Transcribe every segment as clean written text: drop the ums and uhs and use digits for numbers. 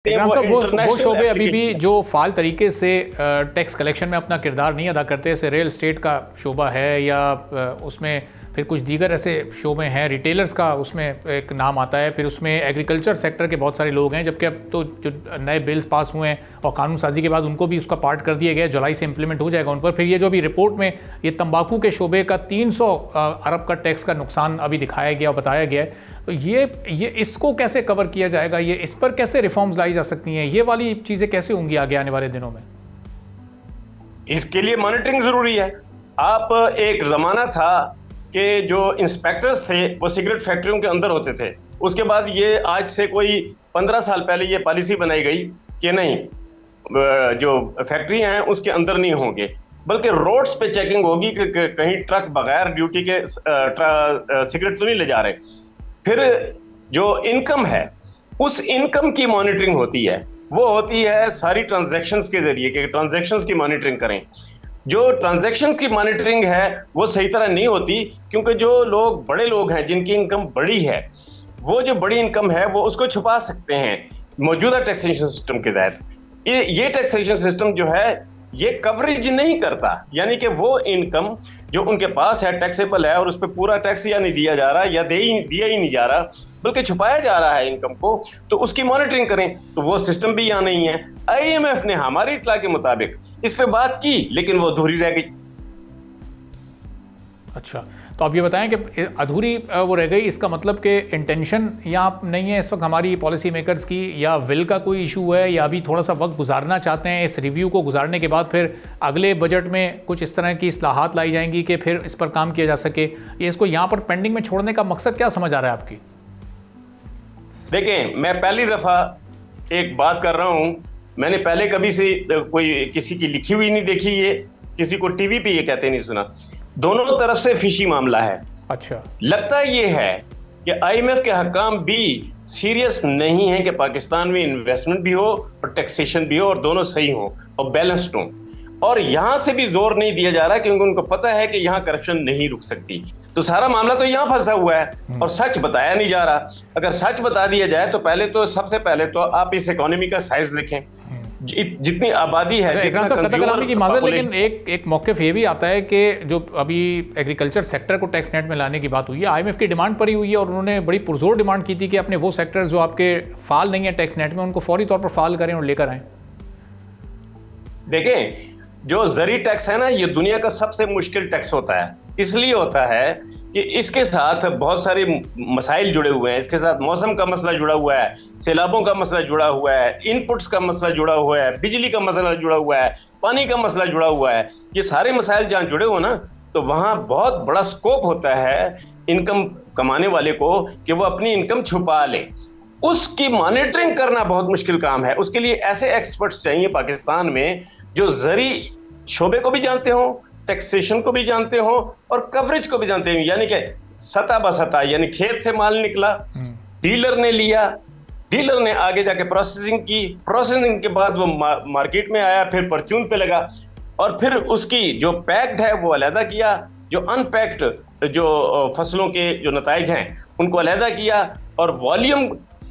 इकराम साहब, वो शोबे अभी भी जो फाल तरीके से टैक्स कलेक्शन में अपना किरदार नहीं अदा करते, जैसे रियल एस्टेट का शोबा है या उसमें फिर कुछ दीगर ऐसे शोबे हैं, रिटेलर्स का उसमें एक नाम आता है, फिर उसमें एग्रीकल्चर सेक्टर के बहुत सारे लोग हैं, जबकि अब तो जो नए बिल्स पास हुए हैं और कानून साजी के बाद उनको भी उसका पार्ट कर दिया गया, जुलाई से इंप्लीमेंट हो जाएगा उन पर। फिर ये जो अभी रिपोर्ट में ये तंबाकू के शोबे का 300 अरब का टैक्स का नुकसान अभी दिखाया गया और बताया गया है, तो ये इसको कैसे कवर किया जाएगा, ये इस पर कैसे रिफॉर्म्स लाई जा सकती हैं, ये वाली चीज़ें कैसे होंगी आगे आने वाले दिनों में? इसके लिए मॉनिटरिंग जरूरी है। आप एक जमाना था कि जो इंस्पेक्टर्स थे वो सिगरेट फैक्ट्रियों के अंदर होते थे, उसके बाद ये आज से कोई 15 साल पहले ये पॉलिसी बनाई गई कि नहीं, जो फैक्ट्री हैं उसके अंदर नहीं होंगे, बल्कि रोड्स पे चेकिंग होगी कि कहीं ट्रक बगैर ड्यूटी के सिगरेट तो नहीं ले जा रहे। फिर जो इनकम है उस इनकम की मॉनिटरिंग होती है, वो होती है सारी ट्रांजैक्शंस के जरिए कि ट्रांजैक्शंस की मॉनिटरिंग करें। जो ट्रांजैक्शन की मॉनिटरिंग है वो सही तरह नहीं होती, क्योंकि जो लोग बड़े लोग हैं जिनकी इनकम बड़ी है, वो जो बड़ी इनकम है वो उसको छुपा सकते हैं मौजूदा टैक्सेशन सिस्टम के तहत। ये टैक्सेशन सिस्टम जो है ये कवरेज नहीं करता, यानी कि वो इनकम जो उनके पास है टैक्सेबल है और उस पर पूरा टैक्स या नहीं दिया जा रहा या दिया ही नहीं जा रहा, बल्कि छुपाया जा रहा है इनकम को, तो उसकी मॉनिटरिंग करें। तो वो सिस्टम भी यहाँ नहीं है। IMF ने हमारी इत्तला के मुताबिक इस पे बात की, लेकिन वो अधूरी रह गई। अच्छा, तो आप ये बताएं कि अधूरी वो रह गई, इसका मतलब कि इंटेंशन यहाँ नहीं है इस वक्त हमारी पॉलिसी मेकर्स की, या विल का कोई इशू है, या अभी थोड़ा सा वक्त गुजारना चाहते हैं, इस रिव्यू को गुजारने के बाद फिर अगले बजट में कुछ इस तरह की इस्लाहात लाई जाएंगी कि फिर इस पर काम किया जा सके? ये इसको यहाँ पर पेंडिंग में छोड़ने का मकसद क्या समझ आ रहा है आपकी? देखें, मैं पहली दफ़ा एक बात कर रहा हूँ, मैंने पहले कभी से कोई किसी की लिखी हुई नहीं देखी, ये किसी को टीवी पे ये कहते नहीं सुना। दोनों तरफ से फिशी मामला है। अच्छा, लगता ये है कि IMF के हकाम भी सीरियस नहीं है कि पाकिस्तान में इन्वेस्टमेंट भी हो और टैक्सेशन भी हो और दोनों सही हो और बैलेंस्ड हो, और यहां से भी जोर नहीं दिया जा रहा क्योंकि उनको पता है कि यहां करप्शन नहीं रुक सकती। तो सारा मामला तो यहां फंसा हुआ है और सच बताया नहीं जा रहा। अगर सच बता दिया जाए तो सबसे पहले तो आप इस इकोनॉमी का साइज देखें, जितनी आबादी है, लेकिन एक मौक़िफ़ ये भी आता है कि जो अभी एग्रीकल्चर सेक्टर को टैक्स नेट में लाने की बात हुई है, IMF की डिमांड पर ही हुई है और उन्होंने बड़ी पुरजोर डिमांड की थी कि अपने वो सेक्टर जो आपके फाल नहीं है टैक्स नेट में, उनको फौरी तौर पर फाल करें और लेकर आएं। देखें, जो ज़री टैक्स है ना, ये दुनिया का सबसे मुश्किल टैक्स होता है। इसलिए होता है कि इसके साथ बहुत सारे मसाइल जुड़े हुए हैं। इसके साथ मौसम का मसला जुड़ा हुआ है, सैलाबों का मसला जुड़ा हुआ है, इनपुट्स का मसला जुड़ा हुआ है, बिजली का मसला जुड़ा हुआ है, पानी का मसला जुड़ा हुआ है। ये सारे मसाइल जहाँ जुड़े हो ना, तो वहाँ बहुत बड़ा स्कोप होता है इनकम कमाने वाले को कि वो अपनी इनकम छुपा ले। उसकी मॉनिटरिंग करना बहुत मुश्किल काम है। उसके लिए ऐसे एक्सपर्ट्स चाहिए पाकिस्तान में जो ज़री शोबे को भी जानते हो, टैक्सेशन को भी जानते हो और कवरेज को भी जानते हो, यानी कि सतह बसतह, यानी खेत से माल निकला, डीलर ने लिया, डीलर ने आगे जाके प्रोसेसिंग की, प्रोसेसिंग के बाद वो मार्केट में आया, फिर परचून पे लगा और फिर उसकी जो पैक्ड है वो अलहदा किया, जो अनपैक्ड जो फसलों के जो नताइज हैं उनको अलहदा किया और वॉल्यूम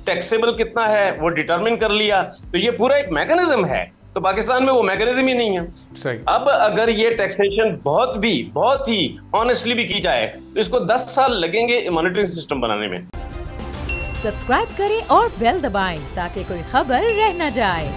टैक्सेबल कितना है वो डिटरमिन कर लिया। तो ये पूरा एक मैकेनिज्म है। तो पाकिस्तान में वो मैकेनिज्म ही नहीं है। सही। अब अगर ये टैक्सेशन बहुत ही ऑनेस्टली भी की जाए तो इसको 10 साल लगेंगे मॉनिटरिंग सिस्टम बनाने में। सब्सक्राइब करें और बेल दबाएं ताकि कोई खबर रह न जाए।